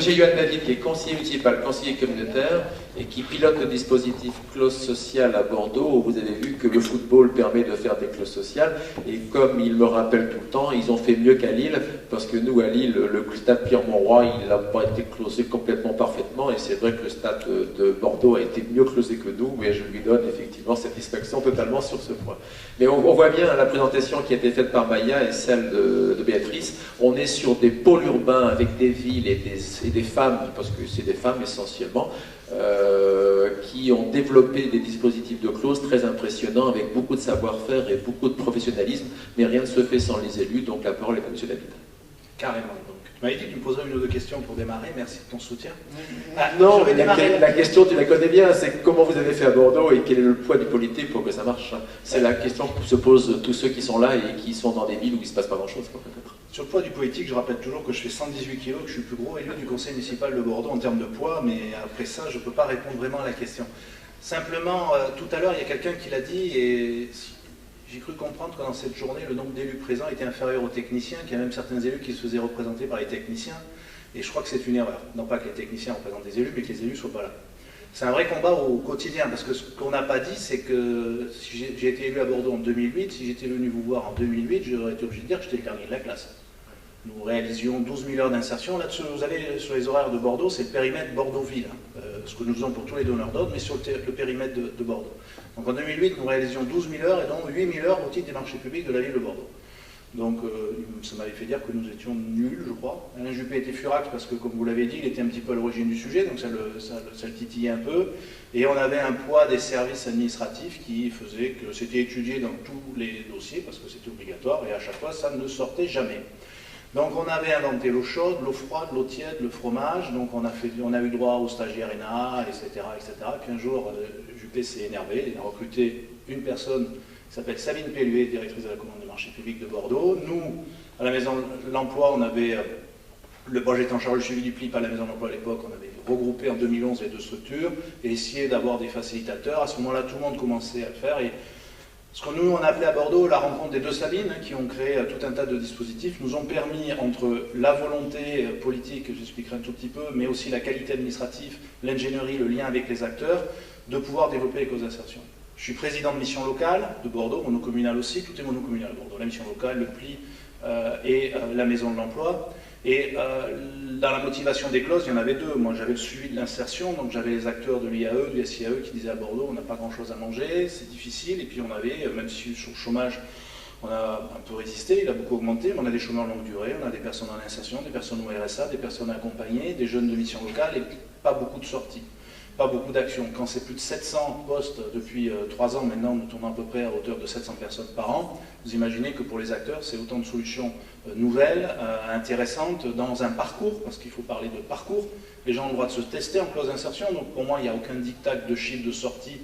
M. Yoann David, qui est conseiller municipal, conseiller communautaire, et qui pilote le dispositif clause sociale à Bordeaux, où vous avez vu que le football permet de faire des clauses sociales, et comme il me rappelle tout le temps, ils ont fait mieux qu'à Lille, parce que nous, à Lille, le stade Pierre-Mauroy, il n'a pas été closé complètement parfaitement, et c'est vrai que le stade de Bordeaux a été mieux closé que nous, mais je lui donne effectivement satisfaction totalement sur ce point. Mais on voit bien la présentation qui a été faite par Maya et celle de Béatrice, on est sur des pôles urbains avec des villes et des femmes, parce que c'est des femmes essentiellement, qui ont développé des dispositifs de clause très impressionnants avec beaucoup de savoir-faire et beaucoup de professionnalisme, mais rien ne se fait sans les élus, donc la parole est à M. David. Carrément. Donc, tu m'avais dit que tu me poserais une ou deux questions pour démarrer, merci de ton soutien. Non, la question, tu la connais bien, c'est comment vous avez fait à Bordeaux et quel est le poids du politique pour que ça marche. C'est la question que se posent tous ceux qui sont là et qui sont dans des villes où il ne se passe pas grand-chose, peut-être. Sur le poids du politique, je rappelle toujours que je fais 118 kg, que je suis le plus gros élu du conseil municipal de Bordeaux en termes de poids, mais après ça, je ne peux pas répondre vraiment à la question. Simplement, tout à l'heure, il y a quelqu'un qui l'a dit, et j'ai cru comprendre que dans cette journée, le nombre d'élus présents était inférieur aux techniciens, qu'il y a même certains élus qui se faisaient représenter par les techniciens, et je crois que c'est une erreur. Non pas que les techniciens représentent des élus, mais que les élus ne soient pas là. C'est un vrai combat au quotidien, parce que ce qu'on n'a pas dit, c'est que si j'ai été élu à Bordeaux en 2008, si j'étais venu vous voir en 2008, j'aurais été obligé de dire que j'étais le dernier de la classe. Nous réalisions 12 000 heures d'insertion. Là-dessus, vous avez sur les horaires de Bordeaux, c'est le périmètre Bordeaux-Ville, ce que nous faisons pour tous les donneurs d'ordre, mais sur le périmètre de Bordeaux. Donc en 2008, nous réalisions 12 000 heures et donc 8 000 heures au titre des marchés publics de la ville de Bordeaux. Donc ça m'avait fait dire que nous étions nuls, je crois. Alain Juppé était furax parce que, comme vous l'avez dit, il était un petit peu à l'origine du sujet, donc ça le titillait un peu. Et on avait un poids des services administratifs qui faisait que c'était étudié dans tous les dossiers, parce que c'était obligatoire, et à chaque fois, ça ne sortait jamais. Donc on avait inventé l'eau chaude, l'eau froide, l'eau tiède, le fromage, donc on a eu droit aux stagiaires ENA, etc., etc. Puis un jour, Juppé s'est énervé, il a recruté une personne qui s'appelle Sabine Pelluet, directrice de la commande des marchés publics de Bordeaux. Nous, à la maison de l'emploi, on avait, moi j'étais en charge du suivi du PLIP à la maison de l'emploi à l'époque, on avait regroupé en 2011 les deux structures et essayé d'avoir des facilitateurs. À ce moment-là, tout le monde commençait à le faire. Et ce que nous, on a appelé à Bordeaux la rencontre des deux Sabines, qui ont créé tout un tas de dispositifs, nous ont permis, entre la volonté politique, que j'expliquerai un tout petit peu, mais aussi la qualité administrative, l'ingénierie, le lien avec les acteurs, de pouvoir développer les causes d'insertion. Je suis président de mission locale de Bordeaux, monocommunal aussi, tout est monocommunal à Bordeaux, la mission locale, le PLI et la maison de l'emploi. Et dans la motivation des clauses, il y en avait deux. Moi, j'avais le suivi de l'insertion, donc j'avais les acteurs de l'IAE, du SIAE qui disaient à Bordeaux, on n'a pas grand-chose à manger, c'est difficile. Et puis on avait, même si sur le chômage, on a un peu résisté, il a beaucoup augmenté, mais on a des chômeurs longue durée, on a des personnes en insertion, des personnes au RSA, des personnes accompagnées, des jeunes de mission locale et pas beaucoup de sorties. Pas beaucoup d'actions. Quand c'est plus de 700 postes depuis 3 ans maintenant, nous tournons à peu près à hauteur de 700 personnes par an, vous imaginez que pour les acteurs, c'est autant de solutions nouvelles, intéressantes, dans un parcours, parce qu'il faut parler de parcours. Les gens ont le droit de se tester en clause d'insertion, donc pour moi, il n'y a aucun dictat de chiffre de sortie,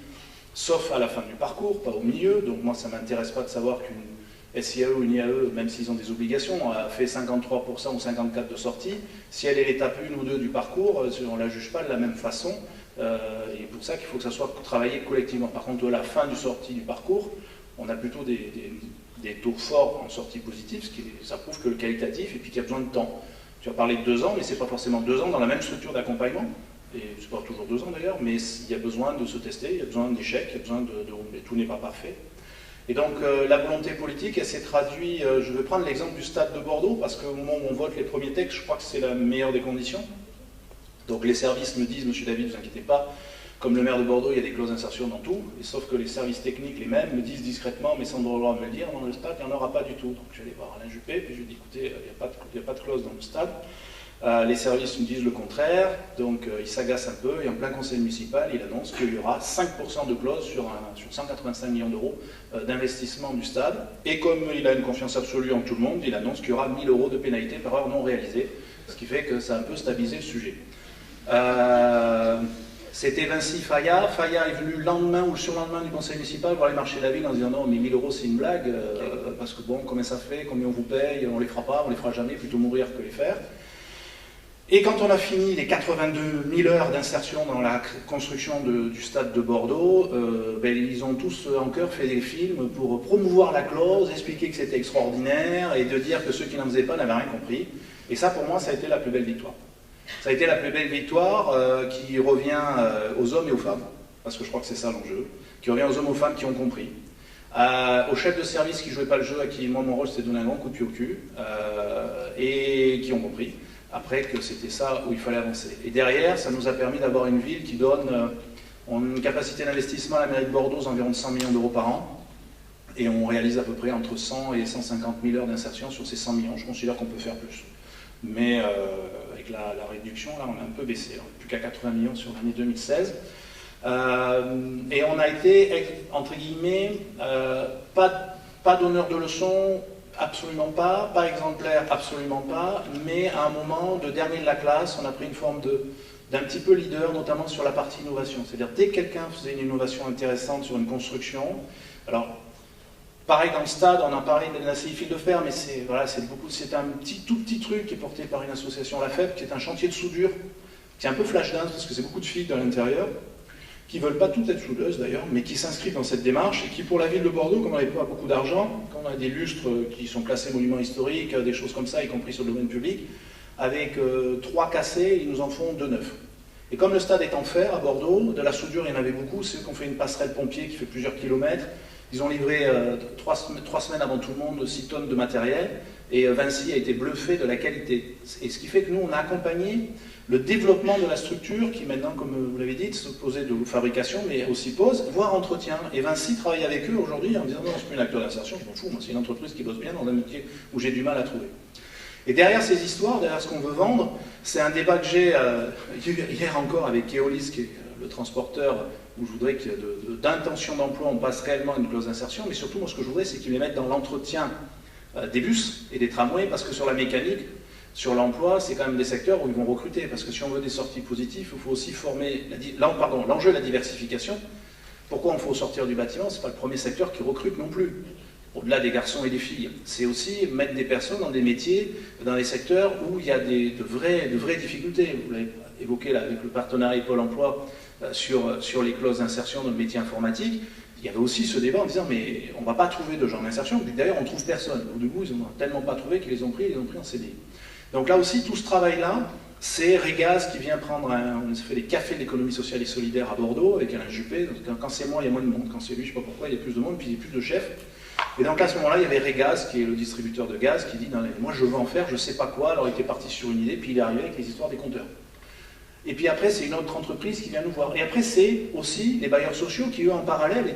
sauf à la fin du parcours, pas au milieu. Donc moi, ça ne m'intéresse pas de savoir qu'une SIAE ou une IAE, même s'ils ont des obligations, a fait 53% ou 54% de sortie. Si elle est l'étape 1 ou 2 du parcours, on ne la juge pas de la même façon. Et pour ça qu'il faut que ça soit travaillé collectivement. Par contre, à la fin du sortie du parcours, on a plutôt des taux forts en sortie positive, ce qui ça prouve que le qualitatif, et puis qu'il y a besoin de temps. Tu as parlé de 2 ans, mais ce n'est pas forcément 2 ans dans la même structure d'accompagnement, et c'est pas toujours 2 ans d'ailleurs, mais il y a besoin de se tester, il y a besoin d'échecs, il y a besoin de tout n'est pas parfait. Et donc la volonté politique, elle s'est traduite, je vais prendre l'exemple du stade de Bordeaux, parce qu'au moment où on vote les premiers textes, je crois que c'est la meilleure des conditions. Donc les services me disent, monsieur David, ne vous inquiétez pas, comme le maire de Bordeaux, il y a des clauses d'insertion dans tout, et sauf que les services techniques, les mêmes, me disent discrètement, mais sans droit de me le dire, dans le stade, il n'y en aura pas du tout. Donc je vais aller voir Alain Juppé, puis je lui dis, écoutez, il n'y a pas de clause dans le stade. Les services me disent le contraire, donc il s'agace un peu, et en plein conseil municipal, il annonce qu'il y aura 5% de clause sur 185 millions d'euros d'investissement du stade, et comme il a une confiance absolue en tout le monde, il annonce qu'il y aura 1 000 euros de pénalité par heure non réalisée, ce qui fait que ça a un peu stabilisé le sujet. C'était Vinci Faya. Faya est venu le lendemain ou le surlendemain du conseil municipal voir les marchés de la ville en disant non mais 1 000 euros c'est une blague, parce que bon, combien ça fait, combien on vous paye, on les fera pas, on les fera jamais, plutôt mourir que les faire. Et quand on a fini les 82 000 heures d'insertion dans la construction du stade de Bordeaux, ils ont tous en cœur fait des films pour promouvoir la clause, expliquer que c'était extraordinaire et de dire que ceux qui n'en faisaient pas n'avaient rien compris. Et ça pour moi ça a été la plus belle victoire. Ça a été la plus belle victoire qui revient aux hommes et aux femmes, parce que je crois que c'est ça l'enjeu, qui revient aux hommes et aux femmes qui ont compris. Aux chefs de service qui ne jouaient pas le jeu, à qui moi mon rôle c'était de donner un grand coup de pied au cul, et qui ont compris après que c'était ça où il fallait avancer. Et derrière, ça nous a permis d'avoir une ville qui donne une capacité d'investissement à la mairie de Bordeaux d'environ 100 millions d'euros par an, et on réalise à peu près entre 100 et 150 000 heures d'insertion sur ces 100 millions. Je considère qu'on peut faire plus. Mais avec la réduction, là, on a un peu baissé. On n'est plus qu'à 80 millions sur l'année 2016. Et on a été, entre guillemets, pas donneur de leçons, absolument pas exemplaire, absolument pas, mais à un moment de dernier de la classe, on a pris une forme d'un petit peu leader, notamment sur la partie innovation. C'est-à-dire, dès que quelqu'un faisait une innovation intéressante sur une construction, alors, pareil dans le stade, on en parlait de la fil de fer, mais c'est un tout petit truc qui est porté par une association, la FEP, qui est un chantier de soudure, qui est un peu flash dance, parce que c'est beaucoup de filles à l'intérieur, qui ne veulent pas toutes être soudeuses d'ailleurs, mais qui s'inscrivent dans cette démarche, et qui pour la ville de Bordeaux, comme on n'avait pas beaucoup d'argent, quand on a des lustres qui sont classés monuments historiques, des choses comme ça, y compris sur le domaine public, avec 3 cassés, ils nous en font 2 neufs. Et comme le stade est en fer à Bordeaux, de la soudure il y en avait beaucoup, c'est eux qui ont fait une passerelle pompier qui fait plusieurs kilomètres. Ils ont livré 3 semaines avant tout le monde 6 tonnes de matériel, et Vinci a été bluffé de la qualité. Et ce qui fait que nous, on a accompagné le développement de la structure qui maintenant, comme vous l'avez dit, se posait de fabrication, mais aussi pose, voire entretien. Et Vinci travaille avec eux aujourd'hui en disant non, c'est plus un acteur d'insertion, je m'en fous, moi c'est une entreprise qui bosse bien dans un métier où j'ai du mal à trouver. Et derrière ces histoires, derrière ce qu'on veut vendre, c'est un débat que j'ai hier encore avec Keolis, qui est le transporteur, où je voudrais que d'intention d'emploi, on passe réellement à une clause d'insertion, mais surtout, moi ce que je voudrais, c'est qu'ils les mettent dans l'entretien des bus et des tramways, parce que sur la mécanique, sur l'emploi, c'est quand même des secteurs où ils vont recruter, parce que si on veut des sorties positives, il faut aussi former, l'enjeu de la diversification. Pourquoi on faut sortir du bâtiment? Ce n'est pas le premier secteur qui recrute non plus, au-delà des garçons et des filles. C'est aussi mettre des personnes dans des métiers, dans des secteurs où il y a de vraies difficultés. Vous l'avez évoqué là, avec le partenariat Pôle emploi sur les clauses d'insertion dans le métier informatique. Il y avait aussi ce débat en disant mais on ne va pas trouver de gens d'insertion, d'ailleurs on ne trouve personne. Du coup, ils n'ont tellement pas trouvé qu'ils les ont pris en CDI. Donc là aussi, tout ce travail-là, c'est Régaz qui vient prendre on fait des cafés de l'économie sociale et solidaire à Bordeaux avec Alain Juppé. Donc, quand c'est moi, il y a moins de monde. Quand c'est lui, je ne sais pas pourquoi, il y a plus de monde, puis il y a plus de chefs. Et donc à ce moment-là, il y avait Régaz, qui est le distributeur de gaz, qui dit non, moi je veux en faire, je ne sais pas quoi. Alors il était parti sur une idée, puis il est arrivé avec les histoires des compteurs. Et puis après, c'est une autre entreprise qui vient nous voir. Et après, c'est aussi les bailleurs sociaux qui, eux, en parallèle, avaient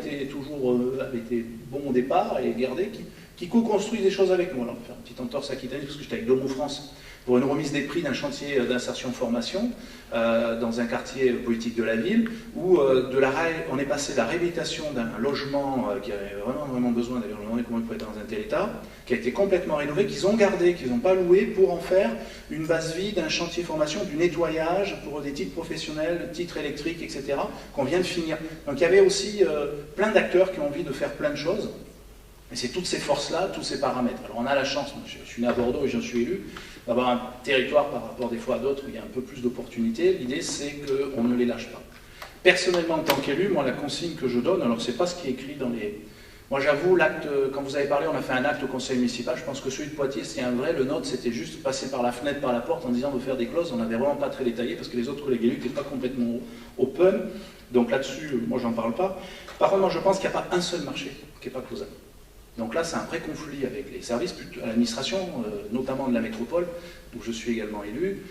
été bons au départ et gardés, qui co-construisent des choses avec moi. Alors, on va faire une petite entorse aquitaine, parce que j'étais avec Domo France pour une remise des prix d'un chantier d'insertion-formation dans un quartier politique de la ville, où on est passé de la réhabilitation d'un logement qui avait vraiment besoin, d'ailleurs, je me demandais comment il pouvait être dans un tel état, qui a été complètement rénové, qu'ils ont gardé, qu'ils n'ont pas loué, pour en faire une base vie d'un chantier formation, du nettoyage pour des titres professionnels, titres électriques, etc., qu'on vient de finir. Donc il y avait aussi plein d'acteurs qui ont envie de faire plein de choses. Et c'est toutes ces forces-là, tous ces paramètres. Alors on a la chance, moi, je suis né à Bordeaux et j'en suis élu, d'avoir un territoire par rapport des fois à d'autres où il y a un peu plus d'opportunités. L'idée, c'est qu'on ne les lâche pas. Personnellement, en tant qu'élu, moi, la consigne que je donne, alors c'est pas ce qui est écrit dans les... Moi, j'avoue, l'acte, quand vous avez parlé, on a fait un acte au conseil municipal, je pense que celui de Poitiers, c'est un vrai. Le nôtre, c'était juste passer par la fenêtre, par la porte, en disant de faire des clauses. On n'avait vraiment pas très détaillé, parce que les autres collègues élus n'étaient pas complètement open. Donc là-dessus, moi, j'en parle pas. Par contre, moi, je pense qu'il n'y a pas un seul marché qui n'est pas closable. Donc là, c'est un vrai conflit avec les services, à l'administration, notamment de la métropole, où je suis également élu,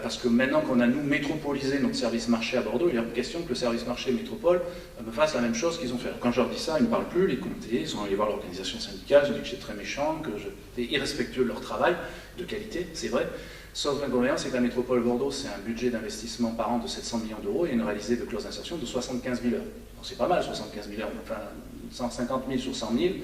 parce que maintenant qu'on a, nous, métropolisé notre service marché à Bordeaux, il y a une question que le service marché métropole me fasse la même chose qu'ils ont fait. Alors, quand je leur dis ça, ils ne parlent plus, les comités, ils sont allés voir l'organisation syndicale, ils ont dit que j'étais très méchant, que j'étais irrespectueux de leur travail, de qualité, c'est vrai. Sauf l'inconvénient, c'est que la métropole Bordeaux, c'est un budget d'investissement par an de 700 millions d'euros et une réalisée de clause d'insertion de 75 000 heures. Donc c'est pas mal, 75 000 heures, enfin 150 000 sur 100 000.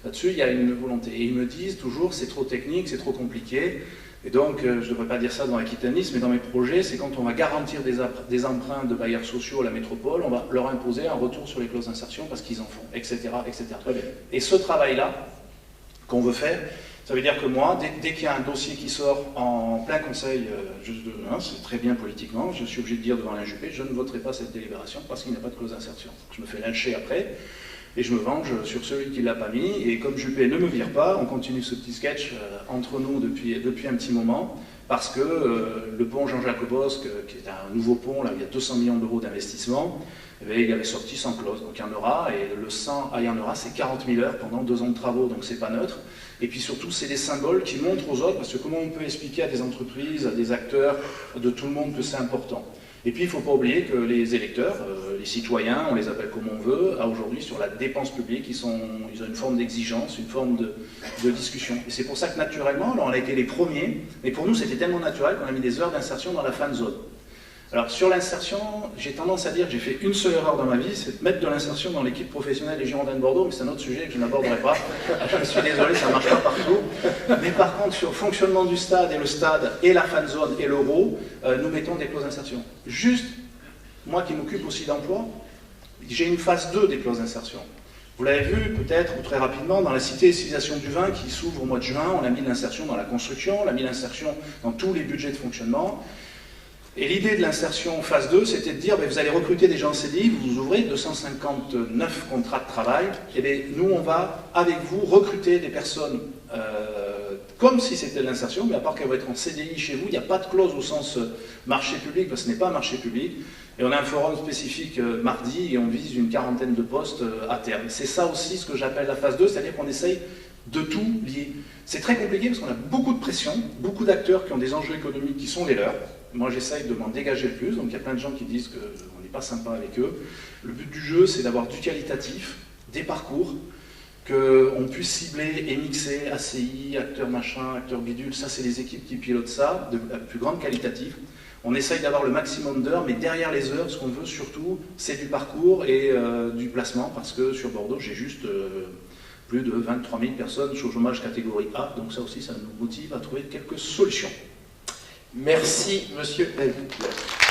Là-dessus, il y a une volonté. Et ils me disent toujours, c'est trop technique, c'est trop compliqué. Et donc, je ne devrais pas dire ça dans l'Aquitanisme, mais dans mes projets, c'est quand on va garantir des emprunts de bailleurs sociaux à la métropole, on va leur imposer un retour sur les clauses d'insertion parce qu'ils en font, etc. etc. Et ce travail-là, qu'on veut faire, ça veut dire que moi, dès qu'il y a un dossier qui sort en plein conseil, c'est très bien politiquement, je suis obligé de dire devant Alain Juppé, je ne voterai pas cette délibération parce qu'il n'y a pas de clause d'insertion. Je me fais lyncher après. Et je me venge sur celui qui ne l'a pas mis. Et comme Juppé ne me vire pas, on continue ce petit sketch entre nous depuis un petit moment. parce que le pont Jean-Jacques Bosque, qui est un nouveau pont, là, il y a 200 millions d'euros d'investissement, il avait sorti sans clause, donc il y en aura, et le 100, il y en aura, c'est 40 000 heures pendant 2 ans de travaux, donc c'est pas neutre. Et puis surtout, c'est des symboles qui montrent aux autres, parce que comment on peut expliquer à des entreprises, à des acteurs, de tout le monde que c'est important. Et puis il ne faut pas oublier que les électeurs, les citoyens, on les appelle comme on veut, aujourd'hui sur la dépense publique, ils ont une forme d'exigence, une forme de discussion. Et c'est pour ça que naturellement, alors on a été les premiers, mais pour nous c'était tellement naturel qu'on a mis des heures d'insertion dans la fan zone. Alors sur l'insertion, j'ai tendance à dire que j'ai fait une seule erreur dans ma vie, c'est de mettre de l'insertion dans l'équipe professionnelle des Girondins de Bordeaux, mais c'est un autre sujet que je n'aborderai pas. Je suis désolé, ça ne marche pas partout. Mais par contre, sur le fonctionnement du stade et la fan zone et l'euro, nous mettons des clauses d'insertion. Juste, moi qui m'occupe aussi d'emploi, j'ai une phase 2 des clauses d'insertion. Vous l'avez vu peut-être, ou très rapidement, dans la cité et civilisation du vin qui s'ouvre au mois de juin, on a mis l'insertion dans la construction, on a mis l'insertion dans tous les budgets de fonctionnement. Et l'idée de l'insertion phase 2, c'était de dire, vous allez recruter des gens en CDI, vous ouvrez 259 contrats de travail, et bien, nous on va, avec vous, recruter des personnes comme si c'était de l'insertion, mais à part qu'elles vont être en CDI chez vous, il n'y a pas de clause au sens marché public, parce que ce n'est pas un marché public. Et on a un forum spécifique mardi, et on vise une 40aine de postes à terme. C'est ça aussi ce que j'appelle la phase 2, c'est-à-dire qu'on essaye de tout lier. C'est très compliqué parce qu'on a beaucoup de pression, beaucoup d'acteurs qui ont des enjeux économiques qui sont les leurs. Moi, j'essaye de m'en dégager le plus, donc il y a plein de gens qui disent qu'on n'est pas sympa avec eux. Le but du jeu, c'est d'avoir du qualitatif, des parcours, qu'on puisse cibler et mixer ACI, acteurs machin, acteurs bidule, ça c'est les équipes qui pilotent ça, de la plus grande qualitative. On essaye d'avoir le maximum d'heures, mais derrière les heures, ce qu'on veut surtout, c'est du parcours et du placement, parce que sur Bordeaux, j'ai juste plus de 23 000 personnes au chômage catégorie A, donc ça aussi, ça nous motive à trouver quelques solutions. Merci, monsieur Elbler.